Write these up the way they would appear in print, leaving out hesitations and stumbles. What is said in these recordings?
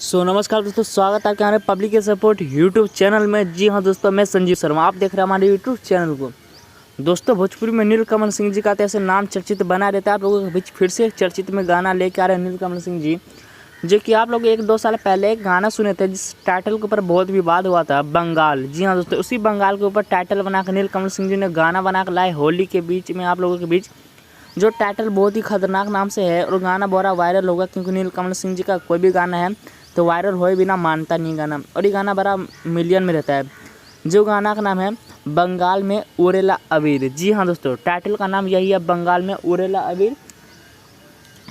नमस्कार दोस्तों, स्वागत है आपके हमारे पब्लिक सपोर्ट यूट्यूब चैनल में। जी हाँ दोस्तों, मैं संजीव शर्मा, आप देख रहे हैं हमारे यूट्यूब चैनल को। दोस्तों, भोजपुरी में नीलकमल सिंह जी का तो ऐसे नाम चर्चित बना रहता है। आप लोगों के बीच फिर से चर्चित में गाना लेके आ रहे हैं नीलकमल सिंह जी, जो कि आप लोग 1-2 साल पहले एक गाना सुने थे जिस टाइटल के ऊपर बहुत विवाद हुआ था, बंगाल। जी हाँ दोस्तों, उसी बंगाल के ऊपर टाइटल बनाकर नीलकमल सिंह जी ने गाना बना कर लाए होली के बीच में आप लोगों के बीच, जो टाइटल बहुत ही खतरनाक नाम से है। और गाना बड़ा वायरल होगा क्योंकि नीलकमल सिंह जी का कोई भी गाना है तो वायरल होए बिना मानता नहीं गाना, और ये गाना बड़ा मिलियन में रहता है। जो गाना का नाम है बंगाल में उड़ेला अबीर। जी हाँ दोस्तों, टाइटल का नाम यही है, बंगाल में उड़ेला अबीर।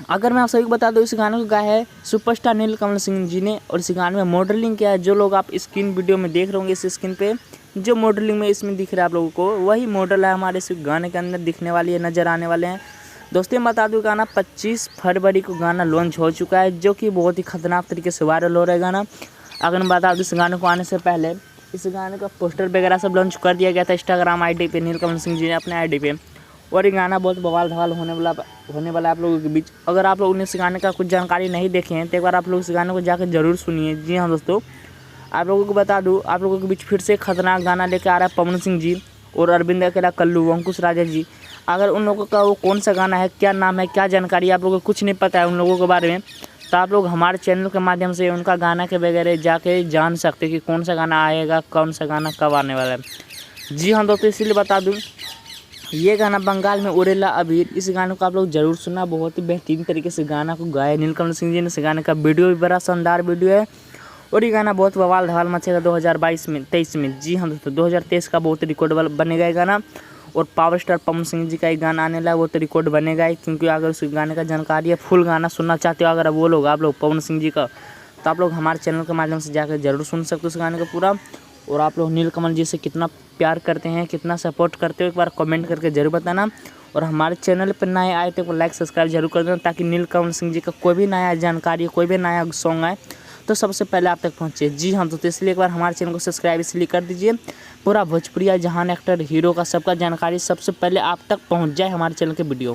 अगर मैं आप सभी को बता दूं, इस गाने को गाया है सुपरस्टार नीलकमल सिंह जी ने, और इस गाने में मॉडलिंग किया है। जो लोग आप स्क्रीन वीडियो में देख रहे होंगे, इस स्क्रीन पे जो मॉडलिंग में इसमें दिख रहा है आप लोगों को, वही मॉडल है हमारे इस गाने के अंदर दिखने वाली है, नज़र आने वाले हैं। दोस्तों मैं बता दूं, गाना 25 फरवरी को गाना लॉन्च हो चुका है, जो कि बहुत ही खतरनाक तरीके से वायरल हो रहा है गाना। अगर मैं बता दूं, इस गाने को आने से पहले इस गाने का पोस्टर वगैरह सब लॉन्च कर दिया गया था इंस्टाग्राम आईडी पे, नीलकमल सिंह जी ने अपने आईडी पे। और ये गाना बहुत बवाल धवाल होने वाला है आप लोगों के बीच। अगर आप लोगों ने इस गाने का कुछ जानकारी नहीं देखे हैं तो एक बार आप लोग इस गाने को जाकर जरूर सुनिए। जी हाँ दोस्तों, आप लोगों को बता दूं, आप लोगों के बीच फिर से खतरनाक गाना लेकर आ रहा है पवन सिंह जी और अरविंद अकेला कल्लू, अंकुश राजा जी। अगर उन लोगों का वो कौन सा गाना है, क्या नाम है, क्या जानकारी आप लोगों को कुछ नहीं पता है उन लोगों के बारे में, तो आप लोग हमारे चैनल के माध्यम से उनका गाना के वगैरह जाके जान सकते हैं कि कौन सा गाना आएगा, कौन सा गाना कब आने वाला है। जी हाँ दोस्तों, इसीलिए बता दूँ, ये गाना बंगाल में उड़ेला अबीर, इस गाने को आप लोग जरूर सुनना। बहुत ही बेहतरीन तरीके से गाना को गाया नीलकमल सिंह जी ने। इस गाने का वीडियो भी बड़ा शानदार वीडियो है, और ये गाना बहुत बवाल धवाल मचेगा 2023 में। जी हाँ दोस्तों, 2023 का बहुत रिकॉर्ड बनेगा ये गाना। और पावर स्टार पवन सिंह जी का एक गाना आने लगा, वो तो रिकॉर्ड बनेगा ही, क्योंकि अगर उस गाने का जानकारी है, फुल गाना सुनना चाहते हो अगर वो लोग आप लोग पवन सिंह जी का, तो आप लोग हमारे चैनल के माध्यम से जाकर जरूर सुन सकते हो उस गाने को पूरा। और आप लोग नीलकमल जी से कितना प्यार करते हैं, कितना सपोर्ट करते हो, एक बार कमेंट करके जरूर बताना। और हमारे चैनल पर नए आए तो लाइक सब्सक्राइब जरूर कर देना, ताकि नीलकमल सिंह जी का कोई भी नया जानकारी, कोई भी नया सॉन्ग आए तो सबसे पहले आप तक पहुँचे। जी हाँ तो इसलिए एक बार हमारे चैनल को सब्सक्राइब इसलिए कर दीजिए, पूरा भोजपुरिया जहान एक्टर हीरो का सबका जानकारी सबसे पहले आप तक पहुँच जाए हमारे चैनल के वीडियो।